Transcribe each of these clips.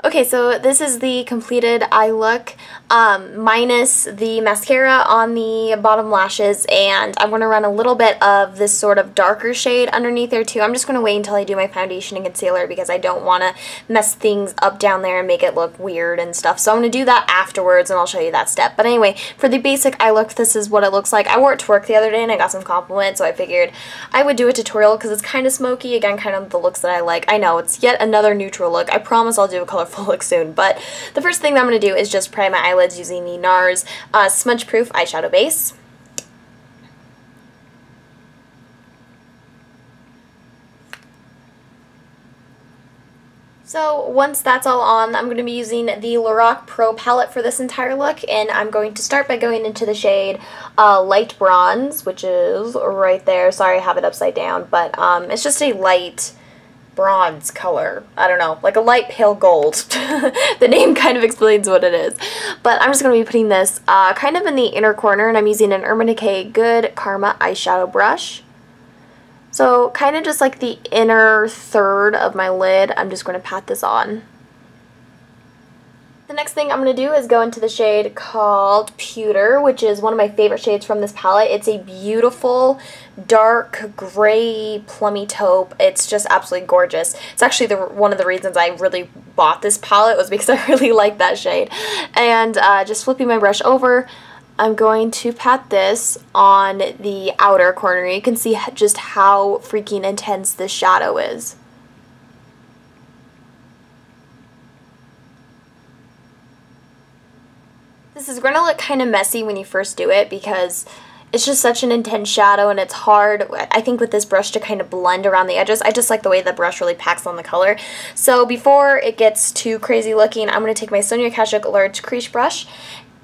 Okay, so this is the completed eye look, minus the mascara on the bottom lashes, and I'm going to run a little bit of this sort of darker shade underneath there too. I'm just going to wait until I do my foundation and concealer because I don't want to mess things up down there and make it look weird and stuff. So I'm going to do that afterwards and I'll show you that step. But anyway, for the basic eye look, this is what it looks like. I wore it to work the other day and I got some compliments, so I figured I would do a tutorial because it's kind of smoky, again, kind of the looks that I like. I know, it's yet another neutral look. I promise I'll do a colorful look soon, but the first thing that I'm going to do is just prime my eyelids using the Nars Smudgeproof eyeshadow base. So once that's all on, I'm going to be using the Lorac Pro Palette for this entire look, and I'm going to start by going into the shade Light Bronze, which is right there. Sorry, I have it upside down, but it's just a light bronze color. I don't know, like a light pale gold. The name kind of explains what it is. But I'm just going to be putting this kind of in the inner corner, and I'm using an Urban Decay Good Karma eyeshadow brush. So kind of just like the inner third of my lid, I'm just going to pat this on. The next thing I'm going to do is go into the shade called Pewter, which is one of my favorite shades from this palette. It's a beautiful, dark, gray, plummy taupe. It's just absolutely gorgeous. It's actually one of the reasons I really bought this palette was because I really like that shade. And just flipping my brush over, I'm going to pat this on the outer corner. You can see just how freaking intense this shadow is. This is going to look kind of messy when you first do it because it's just such an intense shadow and it's hard, I think, with this brush to kind of blend around the edges. I just like the way the brush really packs on the color. So before it gets too crazy looking, I'm going to take my Sonia Kashuk large crease brush.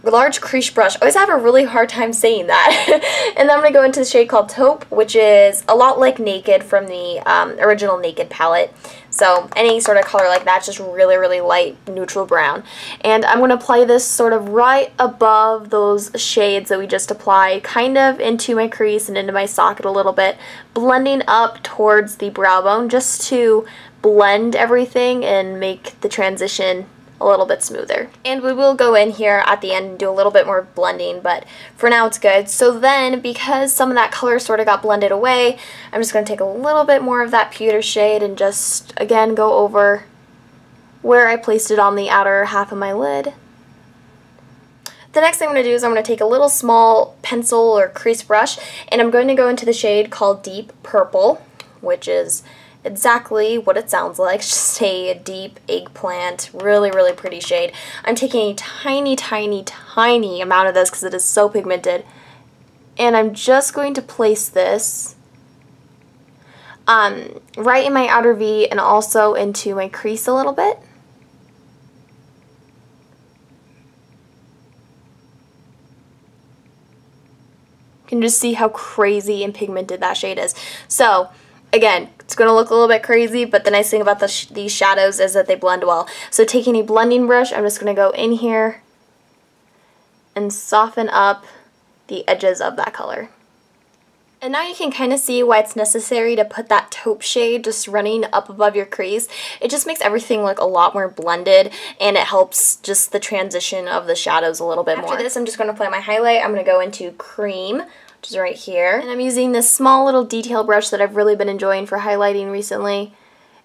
I always have a really hard time saying that. And then I'm going to go into the shade called Taupe, which is a lot like Naked from the original Naked palette. So any sort of color like that, just really, really light neutral brown. And I'm going to apply this sort of right above those shades that we just applied, kind of into my crease and into my socket a little bit, blending up towards the brow bone just to blend everything and make the transition a little bit smoother. And we will go in here at the end and do a little bit more blending, but for now it's good. So then, because some of that color sort of got blended away, I'm just going to take a little bit more of that pewter shade and just, again, go over where I placed it on the outer half of my lid. The next thing I'm going to do is I'm going to take a little small pencil or crease brush, and I'm going to go into the shade called Deep Purple, which is exactly what it sounds like, just a deep eggplant, really, really pretty shade. I'm taking a tiny, tiny, tiny amount of this because it is so pigmented, and I'm just going to place this right in my outer V and also into my crease a little bit. You can just see how crazy and pigmented that shade is. So again, it's going to look a little bit crazy, but the nice thing about these shadows is that they blend well. So taking a blending brush, I'm just going to go in here and soften up the edges of that color. And now you can kind of see why it's necessary to put that taupe shade just running up above your crease. It just makes everything look a lot more blended, and it helps just the transition of the shadows a little bit more. After this, I'm just going to apply my highlight. I'm going to go into Cream, which is right here. And I'm using this small little detail brush that I've really been enjoying for highlighting recently.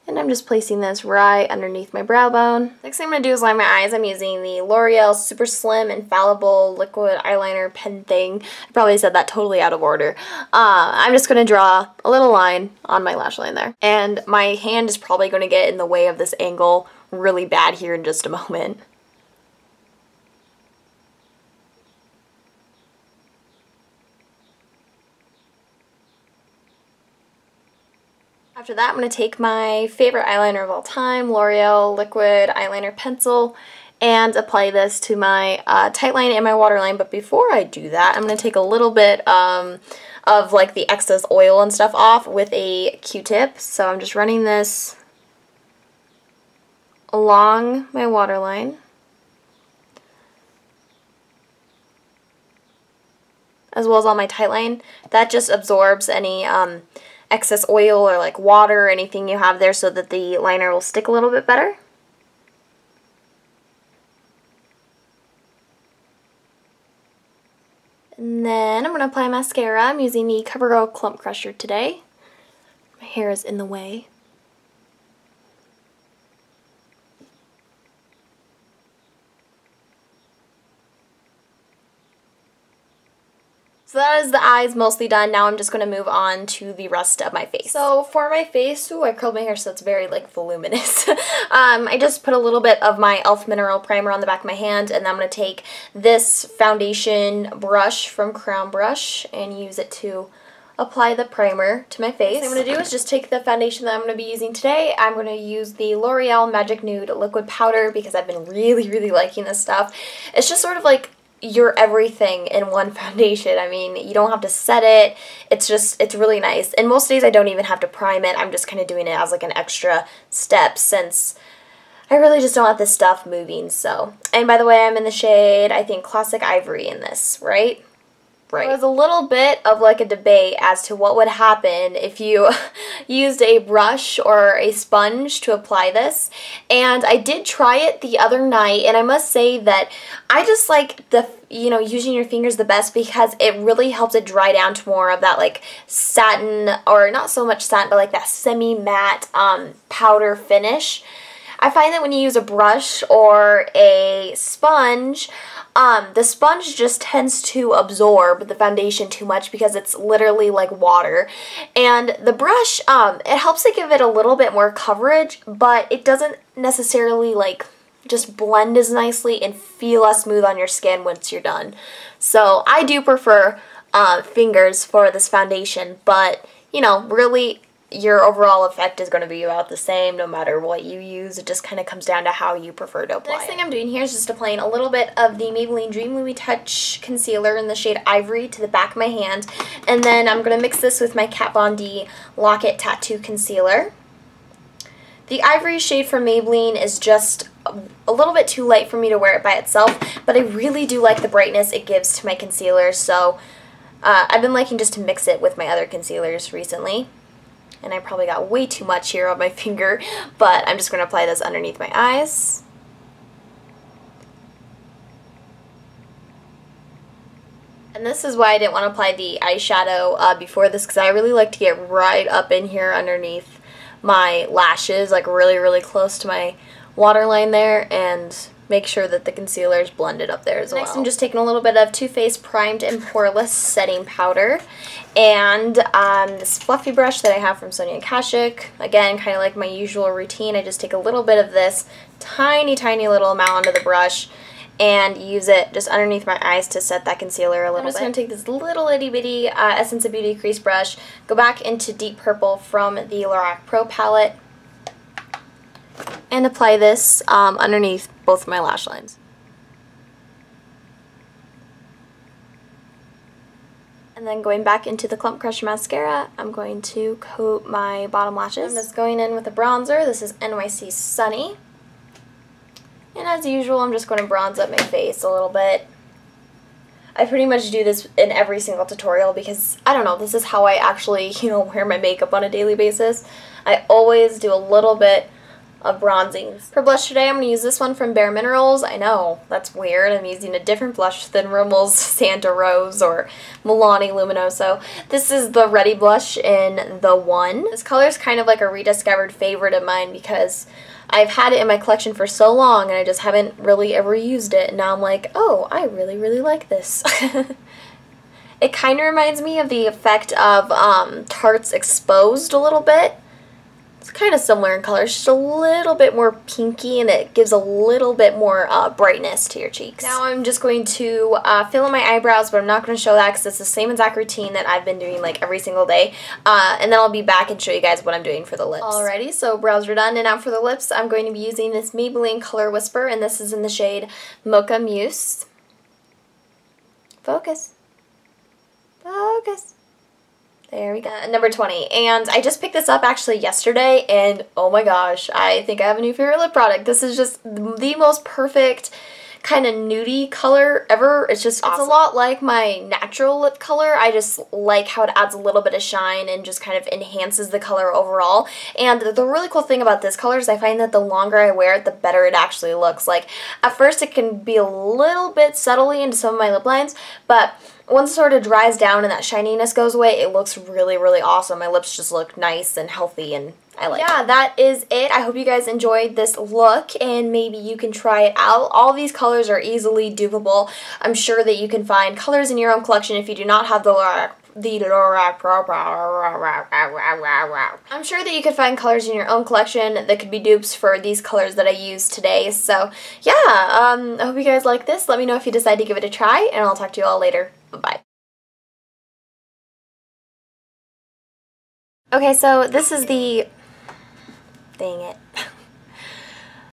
And I'm just placing this right underneath my brow bone. Next thing I'm going to do is line my eyes. I'm using the L'Oreal Super Slim Infallible Liquid Eyeliner Pen thing. I probably said that totally out of order. I'm just going to draw a little line on my lash line there. And my hand is probably going to get in the way of this angle really bad here in just a moment. After that, I'm going to take my favorite eyeliner of all time, L'Oreal Liquid Eyeliner Pencil, and apply this to my tight line and my waterline. But before I do that, I'm going to take a little bit of like the excess oil and stuff off with a Q-tip. So I'm just running this along my waterline, as well as on my tight line. That just absorbs any excess oil or like water or anything you have there so that the liner will stick a little bit better. And then I'm going to apply mascara. I'm using the CoverGirl Clump Crusher today. My hair is in the way. So that is the eyes mostly done. Now I'm just going to move on to the rest of my face. So for my face, ooh, I curled my hair so it's very like voluminous. I just put a little bit of my e.l.f. Mineral Primer on the back of my hand, and then I'm going to take this foundation brush from Crown Brush and use it to apply the primer to my face. What I'm going to do is just take the foundation that I'm going to be using today. I'm going to use the L'Oreal Magic Nude Liquid Powder because I've been really liking this stuff. It's just sort of like your everything in one foundation. I mean, you don't have to set it. It's really nice. And most days I don't even have to prime it. I'm just kind of doing it as like an extra step since I really just don't want this stuff moving. So, and by the way, I'm in the shade, I think, Classic Ivory in this, right? Right. There was a little bit of like a debate as to what would happen if you used a brush or a sponge to apply this, and I did try it the other night, and I must say that I just like the, you know, using your fingers the best because it really helps it dry down to more of that like satin, or not so much satin, but like that semi-matte powder finish. I find that when you use a brush or a sponge, the sponge just tends to absorb the foundation too much because it's literally like water. And the brush, it helps to give it a little bit more coverage, but it doesn't necessarily like just blend as nicely and feel as smooth on your skin once you're done. So I do prefer fingers for this foundation, but you know, really your overall effect is going to be about the same no matter what you use. It just kind of comes down to how you prefer to apply it. The next thing I'm doing here is just applying a little bit of the Maybelline Dream Lumi Touch Concealer in the shade Ivory to the back of my hand. And then I'm going to mix this with my Kat Von D Lock It Tattoo Concealer. The Ivory shade from Maybelline is just a little bit too light for me to wear it by itself, but I really do like the brightness it gives to my concealer, so I've been liking just to mix it with my other concealers recently. And I probably got way too much here on my finger, but I'm just going to apply this underneath my eyes. And this is why I didn't want to apply the eyeshadow before this, because I really like to get right up in here underneath my lashes, like really close to my waterline there, and make sure that the concealer is blended up there as well. Next, I'm just taking a little bit of Too Faced Primed and Poreless Setting Powder, and this fluffy brush that I have from Sonia Kashuk. Again, kind of like my usual routine, I just take a little bit of this tiny little amount onto the brush and use it just underneath my eyes to set that concealer a little bit. I'm just going to take this little itty bitty Essence of Beauty crease brush, go back into Deep Purple from the Lorac Pro Palette, and apply this underneath both of my lash lines. And then going back into the Clump Crush Mascara, I'm going to coat my bottom lashes. I'm just going in with a bronzer. This is NYC Sunny. And as usual, I'm just going to bronze up my face a little bit. I pretty much do this in every single tutorial because, I don't know, this is how I actually, you know, wear my makeup on a daily basis. I always do a little bit of bronzing. For blush today, I'm going to use this one from Bare Minerals. I know, that's weird. I'm using a different blush than Rimmel's Santa Rose or Milani Luminoso. This is the Ready blush in the One. This color is kind of like a rediscovered favorite of mine because I've had it in my collection for so long and I just haven't really ever used it. And now I'm like, oh, I really like this. It kind of reminds me of the effect of Tarte's Exposed a little bit. It's kind of similar in color, it's just a little bit more pinky and it gives a little bit more brightness to your cheeks. Now I'm just going to fill in my eyebrows, but I'm not going to show that because it's the same exact routine that I've been doing like every single day. And then I'll be back and show you guys what I'm doing for the lips. Alrighty, so brows are done, and now for the lips, I'm going to be using this Maybelline Color Whisper, and this is in the shade Mocha Muse. Focus. Focus. There we go. Number 20. And I just picked this up actually yesterday, and oh my gosh, I think I have a new favorite lip product. This is just the most perfect kind of nudie color ever. It's just awesome. It's a lot like my natural lip color. I just like how it adds a little bit of shine and just kind of enhances the color overall. And the really cool thing about this color is I find that the longer I wear it, the better it actually looks. Like, at first it can be a little bit subtly into some of my lip lines, but once it sort of dries down and that shininess goes away, it looks really, really awesome. My lips just look nice and healthy, and I like it. Yeah, that is it. I hope you guys enjoyed this look, and maybe you can try it out. All these colors are easily dupable. I'm sure that you can find colors in your own collection if you do not have the Lorac Pro Palette. I'm sure that you could find colors in your own collection that could be dupes for these colors that I used today. So yeah, I hope you guys like this. Let me know if you decide to give it a try, and I'll talk to you all later. Bye-bye. Okay, so this is the... Dang it.